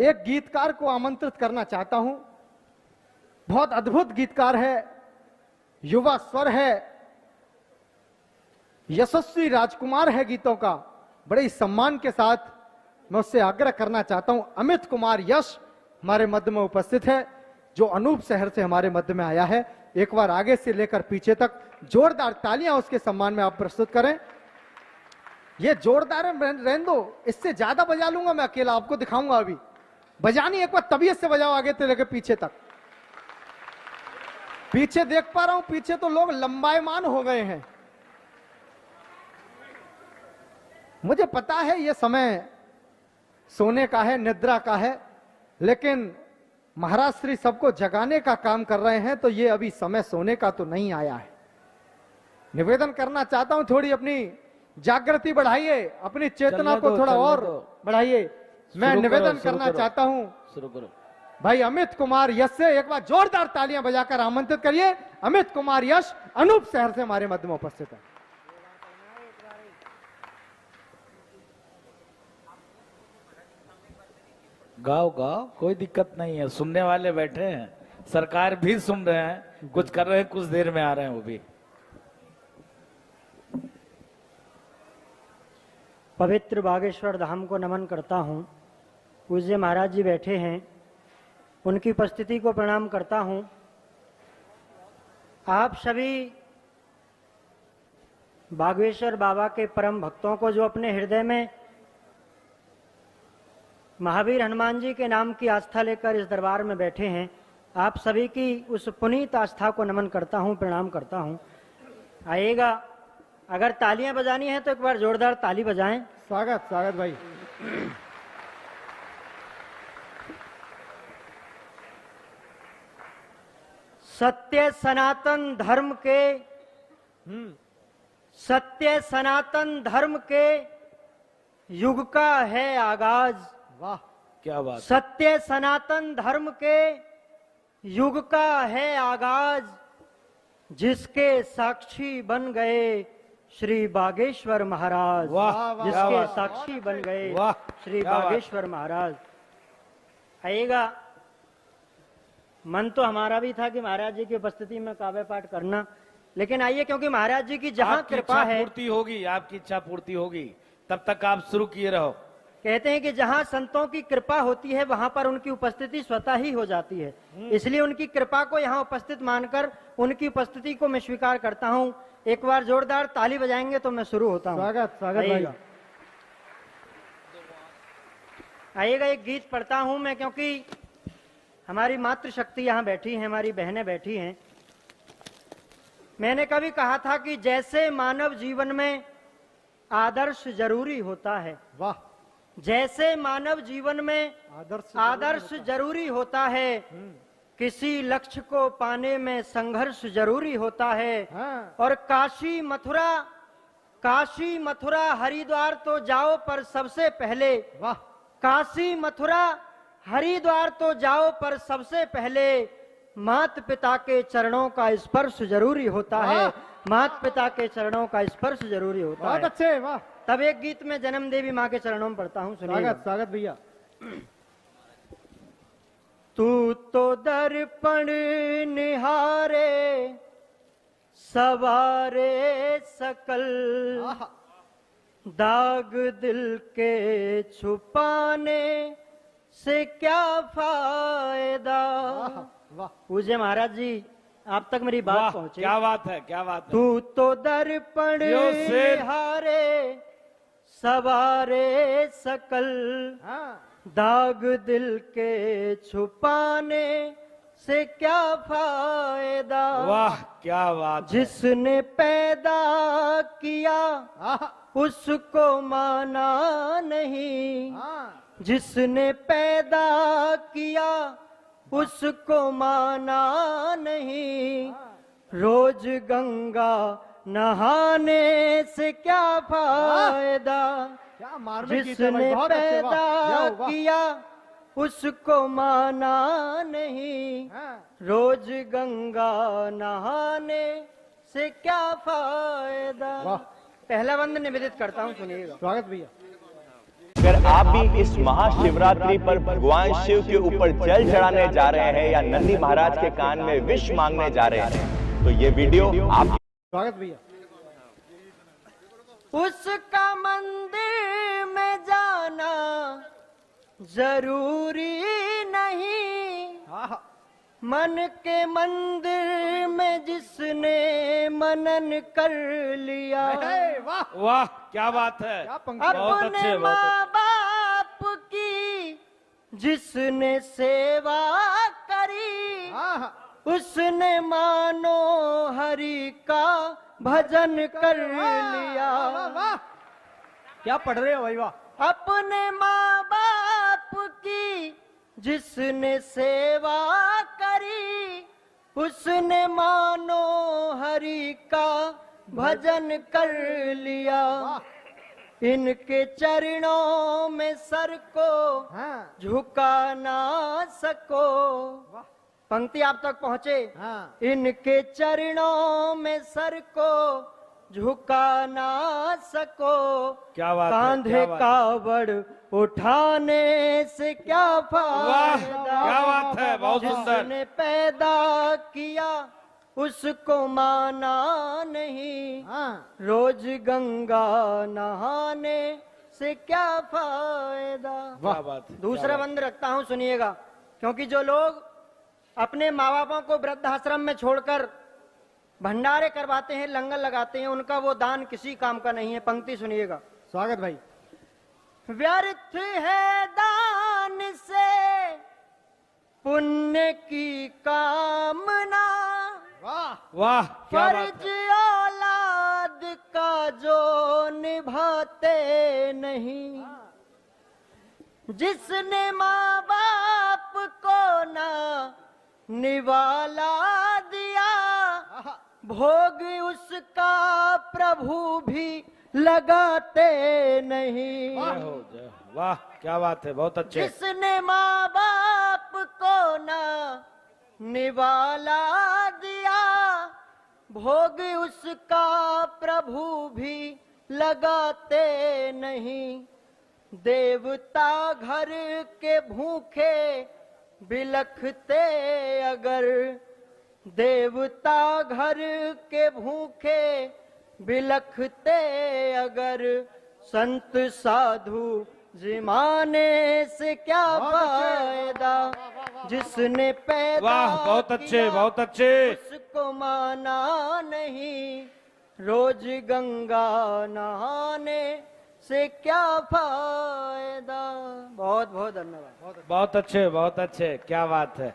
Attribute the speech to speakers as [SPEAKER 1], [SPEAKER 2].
[SPEAKER 1] एक गीतकार को आमंत्रित करना चाहता हूं। बहुत अद्भुत गीतकार है, युवा स्वर है, यशस्वी राजकुमार है गीतों का। बड़े ही सम्मान के साथ मैं उससे आग्रह करना चाहता हूं। अमित कुमार यश हमारे मध्य में उपस्थित है, जो अनूप शहर से हमारे मध्य में आया है। एक बार आगे से लेकर पीछे तक जोरदार तालियां उसके सम्मान में आप प्रस्तुत करें। ये जोरदार रहने दो, इससे ज्यादा बजा लूंगा मैं अकेला, आपको दिखाऊंगा। अभी बजानी एक बार तबीयत से बजाओ, आगे से लेकर पीछे तक। पीछे देख पा रहा हूं, पीछे तो लोग लंबाईमान हो गए हैं। मुझे पता है ये समय सोने का है, निद्रा का है, लेकिन महाराज श्री सबको जगाने का काम कर रहे हैं, तो ये अभी समय सोने का तो नहीं आया है। निवेदन करना चाहता हूं, थोड़ी अपनी जागृति बढ़ाइए, अपनी चेतना को थोड़ा और बढ़ाइए। मैं निवेदन करना चाहता हूं,
[SPEAKER 2] शुरू करो
[SPEAKER 1] भाई अमित कुमार यश से एक बार जोरदार तालियां बजाकर आमंत्रित करिए। अमित कुमार यश अनूप शहर से हमारे मध्य में उपस्थित है।
[SPEAKER 2] गाओ गाओ, कोई दिक्कत नहीं है, सुनने वाले बैठे हैं, सरकार भी सुन रहे हैं, कुछ कर रहे हैं, कुछ देर में आ रहे हैं वो भी।
[SPEAKER 3] पवित्र बागेश्वर धाम को नमन करता हूं। पूज्य महाराज जी बैठे हैं, उनकी उपस्थिति को प्रणाम करता हूं। आप सभी बागेश्वर बाबा के परम भक्तों को, जो अपने हृदय में महावीर हनुमान जी के नाम की आस्था लेकर इस दरबार में बैठे हैं, आप सभी की उस पुनीत आस्था को नमन करता हूं, प्रणाम करता हूं। आइएगा, अगर तालियां बजानी है तो एक बार जोरदार ताली बजाएं।
[SPEAKER 1] स्वागत स्वागत भाई।
[SPEAKER 3] सत्य सनातन धर्म के सत्य सनातन धर्म के युग का है आगाज।
[SPEAKER 1] वाह
[SPEAKER 2] क्या बात।
[SPEAKER 3] सत्य सनातन धर्म के युग का है आगाज, जिसके साक्षी बन गए श्री बागेश्वर महाराज।
[SPEAKER 2] वाह,
[SPEAKER 3] जिसके साक्षी बन गए
[SPEAKER 2] वाह,
[SPEAKER 3] श्री बागेश्वर महाराज। आइएगा, मन तो हमारा भी था कि महाराज जी की उपस्थिति में काव्य पाठ करना, लेकिन आइए, क्योंकि महाराज जी की जहां कृपा है,
[SPEAKER 2] पूर्ति होगी, आपकी इच्छा पूर्ति होगी, तब तक आप शुरू किए रहो।
[SPEAKER 3] कहते हैं कि जहां संतों की कृपा होती है वहां पर उनकी उपस्थिति स्वतः ही हो जाती है। इसलिए उनकी कृपा को यहां उपस्थित मानकर उनकी उपस्थिति को मैं स्वीकार करता हूं। एक बार जोरदार ताली बजाएंगे तो मैं शुरू होता हूं।
[SPEAKER 1] स्वागत स्वागत भाई।
[SPEAKER 3] आइएगा, एक गीत पढ़ता हूं मैं, क्योंकि हमारी मातृशक्ति यहाँ बैठी है, हमारी बहनें बैठी हैं। मैंने कभी कहा था कि जैसे मानव जीवन में आदर्श जरूरी होता है,
[SPEAKER 1] वाह,
[SPEAKER 3] जैसे मानव जीवन में आदर्श जरूरी होता है, किसी लक्ष्य को पाने में संघर्ष जरूरी होता है।
[SPEAKER 1] हाँ।
[SPEAKER 3] और काशी मथुरा हरिद्वार तो जाओ, पर सबसे पहले,
[SPEAKER 1] वाह,
[SPEAKER 3] काशी मथुरा हरिद्वार तो जाओ, पर सबसे पहले माता पिता के चरणों का स्पर्श जरूरी होता है। माता पिता के चरणों का स्पर्श जरूरी होता है।
[SPEAKER 1] बहुत अच्छे, वाह।
[SPEAKER 3] तब एक गीत में जन्म देवी माँ के चरणों में पढ़ता हूँ, सुनिए।
[SPEAKER 1] स्वागत स्वागत भैया।
[SPEAKER 3] तू तो दर्पण निहारे सवारे सकल, दाग दिल के छुपाने से क्या फायदा।
[SPEAKER 1] वाह,
[SPEAKER 3] पूज्य महाराज जी, आप तक मेरी
[SPEAKER 2] वाह,
[SPEAKER 3] बात पहुंचे।
[SPEAKER 2] क्या बात है, क्या बात है।
[SPEAKER 3] तू तो दर्पण निहारे सवारे सकल, दाग दिल के छुपाने से क्या फायदा।
[SPEAKER 2] वाह, क्या बात।
[SPEAKER 3] जिसने पैदा किया उसको माना नहीं, जिसने पैदा किया उसको माना नहीं। रोज गंगा नहाने से क्या फायदा। जिसने पैदा किया उसको माना नहीं, रोज गंगा नहाने से क्या फायदा। पहला वंदन निवेदित करता हूँ, सुनिएगा।
[SPEAKER 1] स्वागत भैया।
[SPEAKER 4] अगर आप भी इस महाशिवरात्रि पर भगवान शिव के ऊपर जल चढ़ाने जा रहे हैं या नंदी महाराज के कान में विष मांगने जा रहे हैं तो ये वीडियो आप
[SPEAKER 1] स्वागत भैया।
[SPEAKER 3] उसका मंदिर में जाना जरूरी नहीं, मन के मंदिर में जिसने मनन कर लिया,
[SPEAKER 1] वाह
[SPEAKER 2] वाह क्या बात है,
[SPEAKER 1] क्या पंक्ति।
[SPEAKER 2] बहुत
[SPEAKER 3] अपने
[SPEAKER 2] अच्छे, बहुत
[SPEAKER 3] माँ बाप की जिसने सेवा करी, उसने मानो हरि का भजन कर लिया।
[SPEAKER 1] क्या पढ़ रहे हो भाई, वाह।
[SPEAKER 3] अपने माँ बाप की जिसने सेवा करी, उसने मानो हरि का भजन कर लिया। इनके चरणों में सर को
[SPEAKER 1] हाँ।
[SPEAKER 3] झुका ना सको। पंक्ति आप तक पहुंचे।
[SPEAKER 1] हाँ।
[SPEAKER 3] इनके चरणों में सर को झुका ना सको।
[SPEAKER 2] क्या बात है,
[SPEAKER 3] कांधे
[SPEAKER 2] क्या बात है।
[SPEAKER 3] कावड़ उठाने से क्या
[SPEAKER 2] वाह
[SPEAKER 3] फायदा।
[SPEAKER 2] क्या बात है, बहुत सुंदर।
[SPEAKER 3] जिसने पैदा किया उसको माना नहीं,
[SPEAKER 1] हाँ।
[SPEAKER 3] रोज गंगा नहाने से क्या फायदा।
[SPEAKER 2] क्या बात है,
[SPEAKER 3] दूसरा
[SPEAKER 2] क्या बात
[SPEAKER 3] बंद रखता हूं, सुनिएगा, क्योंकि जो लोग अपने माँ बापों को वृद्धाश्रम में छोड़कर भंडारे करवाते हैं, लंगर लगाते हैं, उनका वो दान किसी काम का नहीं है। पंक्ति सुनिएगा।
[SPEAKER 1] स्वागत भाई।
[SPEAKER 3] व्यर्थ है दान से पुण्य की कामना,
[SPEAKER 1] वाह
[SPEAKER 2] वाह क्या बात
[SPEAKER 3] फर्ज
[SPEAKER 2] है।
[SPEAKER 3] औलाद का जो निभाते नहीं, जिसने माँ बाप को ना निवाला दिया, भोग उसका प्रभु भी लगाते नहीं।
[SPEAKER 2] जय हो, जय हो। वाह क्या बात है, बहुत अच्छे।
[SPEAKER 3] जिसने माँ बाप को ना निवाला दिया, भोग उसका प्रभु भी लगाते नहीं। देवता घर के भूखे बिलखते अगर, देवता घर के भूखे बिलखते अगर, संत साधु जिमाने से क्या फायदा। जिसने पैदा
[SPEAKER 2] वाह बहुत अच्छे,
[SPEAKER 3] किया,
[SPEAKER 2] बहुत अच्छे।
[SPEAKER 3] उसको माना नहीं, रोज गंगा नहाने से क्या फायदा। बहुत बहुत धन्यवाद।
[SPEAKER 2] बहुत अच्छे, बहुत अच्छे, क्या बात है।